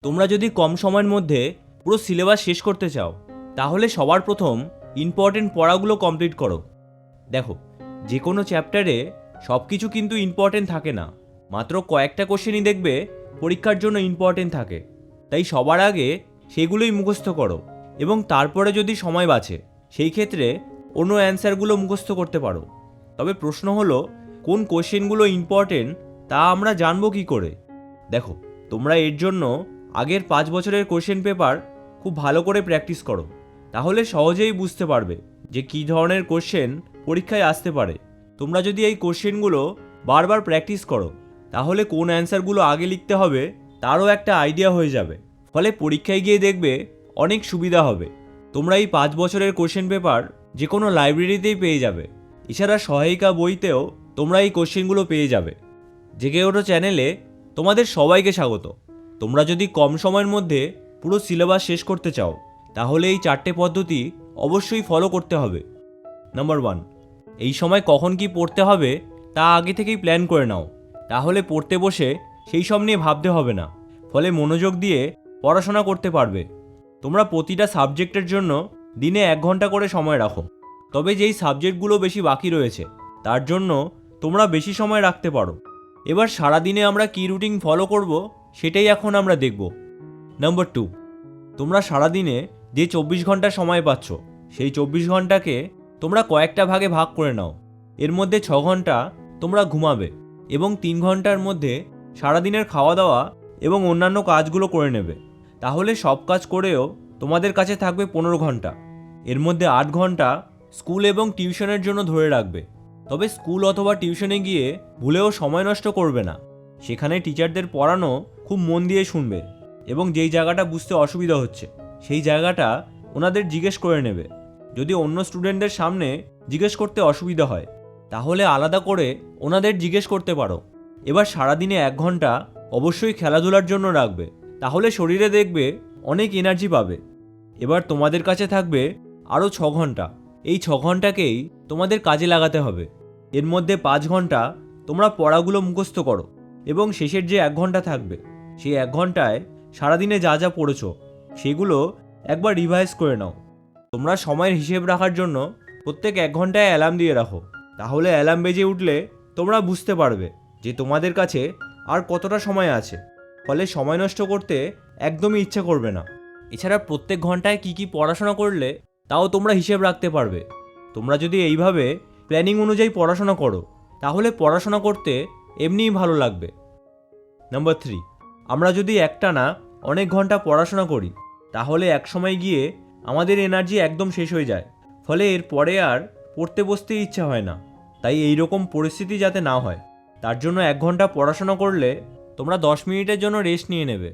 তোমরা যদি কম সময়ের মধ্যে পুরো সিলেবাস শেষ করতে চাও তাহলে সবার প্রথম ইম্পর্টেন্ট পড়াগুলো কমপ্লিট করো। দেখো, যে কোনো চ্যাপ্টারে সব কিছু কিন্তু ইম্পর্টেন্ট থাকে না, মাত্র কয়েকটা কোশ্চেনই দেখবে পরীক্ষার জন্য ইম্পর্টেন্ট থাকে। তাই সবার আগে সেগুলোই মুখস্থ করো এবং তারপরে যদি সময় বাঁচে সেই ক্ষেত্রে অন্য অ্যান্সারগুলো মুখস্থ করতে পারো। তবে প্রশ্ন হলো, কোন কোশ্চেনগুলো ইম্পর্টেন্ট তা আমরা জানবো কী করে? দেখো, তোমরা এর জন্য আগের 5 বছরের কোশ্চেন পেপার খুব ভালো করে প্র্যাকটিস করো, তাহলে সহজেই বুঝতে পারবে যে কী ধরনের কোশ্চেন পরীক্ষায় আসতে পারে। তোমরা যদি এই কোশ্চেনগুলো বারবার প্র্যাকটিস করো তাহলে কোন অ্যান্সারগুলো আগে লিখতে হবে তারও একটা আইডিয়া হয়ে যাবে, ফলে পরীক্ষায় গিয়ে দেখবে অনেক সুবিধা হবে। তোমরা এই 5 বছরের কোশ্চেন পেপার যে কোনো লাইব্রেরিতেই পেয়ে যাবে। এছাড়া সহায়িকা বইতেও তোমরা এই কোশ্চেনগুলো পেয়ে যাবে। জেগে ওঠো চ্যানেলে তোমাদের সবাইকে স্বাগত। তোমরা যদি কম সময়ের মধ্যে পুরো সিলেবাস শেষ করতে চাও তাহলে এই 4টে পদ্ধতি অবশ্যই ফলো করতে হবে। নাম্বার 1, এই সময় কখন কি পড়তে হবে তা আগে থেকেই প্ল্যান করে নাও, তাহলে পড়তে বসে সেই সব নিয়ে ভাবতে হবে না, ফলে মনোযোগ দিয়ে পড়াশোনা করতে পারবে। তোমরা প্রতিটা সাবজেক্টের জন্য দিনে 1 ঘন্টা করে সময় রাখো, তবে যেই সাবজেক্টগুলো বেশি বাকি রয়েছে তার জন্য তোমরা বেশি সময় রাখতে পারো। এবার সারাদিনে আমরা কী রুটিন ফলো করব সেটাই এখন আমরা দেখব। নাম্বার 2, তোমরা সারাদিনে যে 24 ঘন্টা সময় পাচ্ছ সেই 24 ঘন্টাকে তোমরা কয়েকটা ভাগে ভাগ করে নাও। এর মধ্যে 6 ঘন্টা তোমরা ঘুমাবে এবং 3 ঘন্টার মধ্যে সারাদিনের খাওয়া দাওয়া এবং অন্যান্য কাজগুলো করে নেবে। তাহলে সব কাজ করেও তোমাদের কাছে থাকবে 15 ঘন্টা। এর মধ্যে 8 ঘন্টা স্কুল এবং টিউশনের জন্য ধরে রাখবে। তবে স্কুল অথবা টিউশনে গিয়ে ভুলেও সময় নষ্ট করবে না। সেখানে টিচারদের পড়ানো খুব মন দিয়ে শুনবে এবং যেই জায়গাটা বুঝতে অসুবিধা হচ্ছে সেই জায়গাটা ওনাদের জিজ্ঞেস করে নেবে। যদি অন্য স্টুডেন্টদের সামনে জিজ্ঞেস করতে অসুবিধা হয় তাহলে আলাদা করে ওনাদের জিজ্ঞেস করতে পারো। এবার সারাদিনে 1 ঘন্টা অবশ্যই খেলাধুলার জন্য রাখবে, তাহলে শরীরে দেখবে অনেক এনার্জি পাবে। এবার তোমাদের কাছে থাকবে আরও 6 ঘন্টা। এই 6 ঘন্টাকেই তোমাদের কাজে লাগাতে হবে। এর মধ্যে 5 ঘন্টা তোমরা পড়াগুলো মুখস্থ করো এবং শেষের যে 1 ঘন্টা থাকবে সেই 1 ঘন্টায় সারাদিনে যা যা পড়েছো সেগুলো একবার রিভাইজ করে নাও। তোমরা সময়ের হিসেব রাখার জন্য প্রত্যেক 1 ঘন্টায় অ্যালার্ম দিয়ে রাখো, তাহলে অ্যালার্ম বেজে উঠলে তোমরা বুঝতে পারবে যে তোমাদের কাছে আর কতটা সময় আছে, ফলে সময় নষ্ট করতে একদমই ইচ্ছা করবে না। এছাড়া প্রত্যেক ঘন্টায় কি পড়াশোনা করলে তাও তোমরা হিসেব রাখতে পারবে। তোমরা যদি এইভাবে প্ল্যানিং অনুযায়ী পড়াশোনা করো তাহলে পড়াশোনা করতে এমনিই ভালো লাগবে। নাম্বার 3, আমরা যদি একটানা অনেক ঘন্টা পড়াশোনা করি তাহলে এক সময় গিয়ে আমাদের এনার্জি একদম শেষ হয়ে যায়, ফলে এর পরে আর পড়তে বসতে ইচ্ছা হয় না। তাই এই রকম পরিস্থিতি যাতে না হয় তার জন্য 1 ঘন্টা পড়াশোনা করলে তোমরা 10 মিনিটের জন্য রেস্ট নিয়ে নেবে।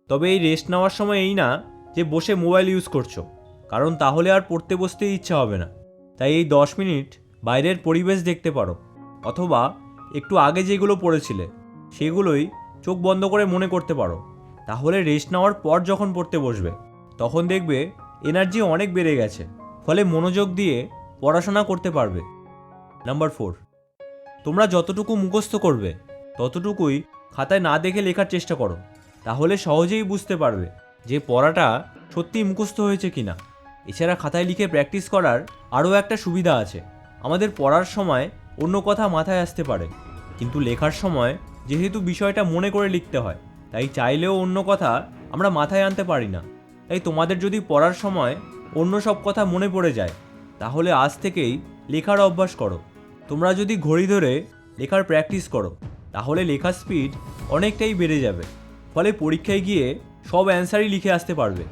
তবে এই রেস্ট নেওয়ার সময় এই না যে বসে মোবাইল ইউজ করছো, কারণ তাহলে আর পড়তে বসতেই ইচ্ছা হবে না। তাই এই 10 মিনিট বাইরের পরিবেশ দেখতে পারো, অথবা একটু আগে যেগুলো পড়েছিলে সেগুলোই চোখ বন্ধ করে মনে করতে পারো। তাহলে রেস্ট নেওয়ার পর যখন পড়তে বসবে তখন দেখবে এনার্জি অনেক বেড়ে গেছে, ফলে মনোযোগ দিয়ে পড়াশোনা করতে পারবে। নাম্বার 4, তোমরা যতটুকু মুখস্থ করবে ততটুকুই খাতায় না দেখে লেখার চেষ্টা করো, তাহলে সহজেই বুঝতে পারবে যে পড়াটা সত্যিই মুখস্থ হয়েছে কিনা। এছাড়া খাতায় লিখে প্র্যাকটিস করার আরও একটা সুবিধা আছে। আমাদের পড়ার সময় অন্য কথা মাথায় আসতে পারে, কিন্তু লেখার সময় যেহেতু বিষয়টা মনে করে লিখতে হয় তাই চাইলেও অন্য কথা আমরা মাথায় আনতে পারি না। তাই তোমাদের যদি পড়ার সময় অন্য সব কথা মনে পড়ে যায় তাহলে আজ থেকেই লেখার অভ্যাস করো। তোমরা যদি ঘড়ি ধরে লেখার প্র্যাকটিস করো তাহলে লেখার স্পিড অনেকটাই বেড়ে যাবে, ফলে পরীক্ষায় গিয়ে সব অ্যান্সারই লিখে আসতে পারবে।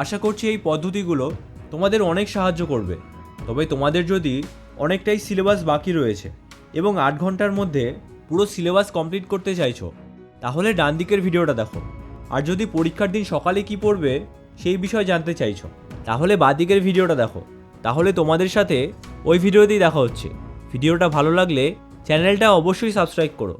আশা করছি এই পদ্ধতিগুলো তোমাদের অনেক সাহায্য করবে। তবে তোমাদের যদি অনেকটাই সিলেবাস বাকি রয়েছে এবং 8 ঘন্টার মধ্যে পুরো সিলেবাস কমপ্লিট করতে চাইছো তাহলে ডান দিকের ভিডিওটা দেখো। আর যদি পরীক্ষার দিন সকালে কি পড়বে সেই বিষয়ে জানতে চাইছো তাহলে বাঁ দিকের ভিডিওটা দেখো। তাহলে তোমাদের সাথে ওই ভিডিওতেই দেখা হচ্ছে। ভিডিওটা ভালো লাগলে চ্যানেলটা অবশ্যই সাবস্ক্রাইব করো।